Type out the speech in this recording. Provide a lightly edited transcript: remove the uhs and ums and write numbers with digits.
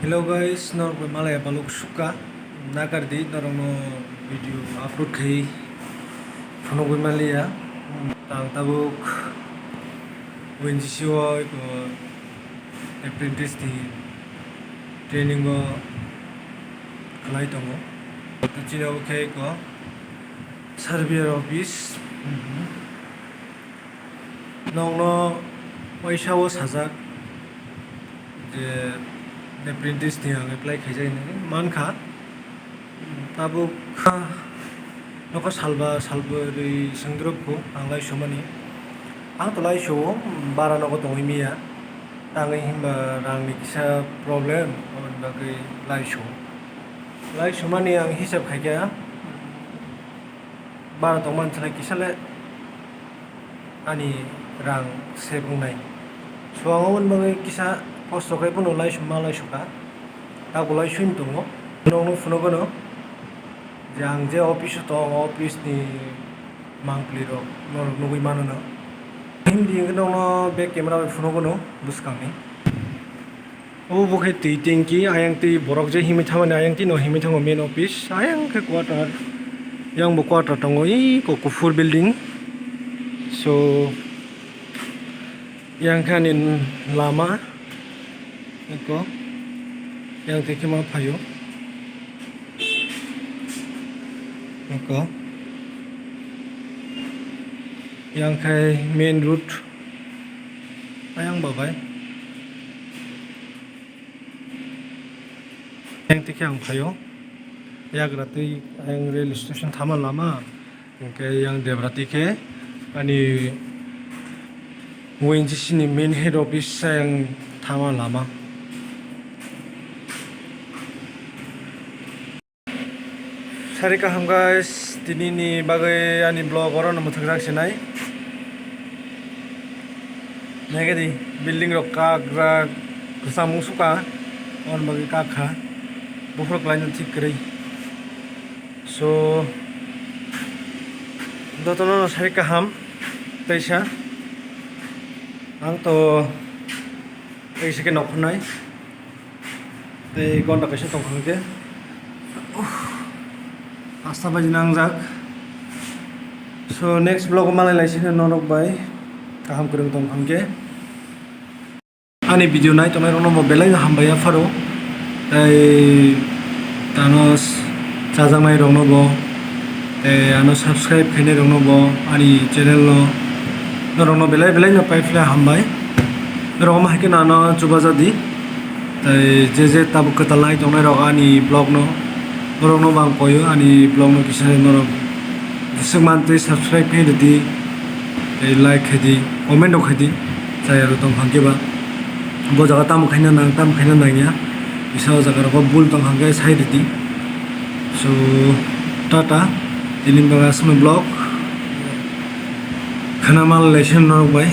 Hello guys, norok malaya balok suka nakardi norokno video upload khai phonogoi malia tang tabuk ONGC ko apprentice ni training go kalai tongo chino khai ko surveyor office nongno paisa o sajak je apprentice ni ang apply khai mankha tabuk noko salba rei sangdrok ko anglai somani ang tolai so bara noko tongimia tangai himba rangni kisa problem on bagai lai somani ang hisab khaikya bara tongman chalai kisale ani rang sebungnai so angon bagai kisa posto kai puno lai suka tak bolai swim tungo nong funogono jang je office to office ni mangpli ro nor nugui manono hindi ngono back camera funogono buskangni o bokhe ti tingki ayang ti borok je himi thamani ayang ti no himi thango main office ayang ke quarter yang bo quarter tango i ko kufur building so yang kanin lama iko yang teki ma payo iko yang kai main route ayang babai yang teki ang payo ya grati ayang rail station thaman lama kai yang debrati ke ani ONGC ni main head office yang thaman lama Sari kaham guys, tini ni bagai ani blog orang namu thakrak senai. Naga di building rok kagra kesamung suka, orang bagai kakha, buhrok lain nanti kiri. So, dotono sari kaham, taisha, ang to taisha ke noknai, tay gonda kaisa tongkhang ke. Asta baji nangjak so next vlog malai laisine norok bai kaham kurung tongkhang ke ani video nai tonai rono mo belai hambaya faro tai tanos chajangnai rokno bo tai ano subscribe khaine rokno bo ani channel no norokno belai no paifla hambai norok ma hake nano chubajadi tai je tabu katalai tonai rok ani blog no norok no bang koyo ani blog no kisa norok sugmantui subscribe kai di like khadi comment khadi saya ro tong hangke ba bo jaga tam khaina nangya isa jaga ro bul tong hangke sai di so tata dilim baga sum blog khana mal lesson norok bai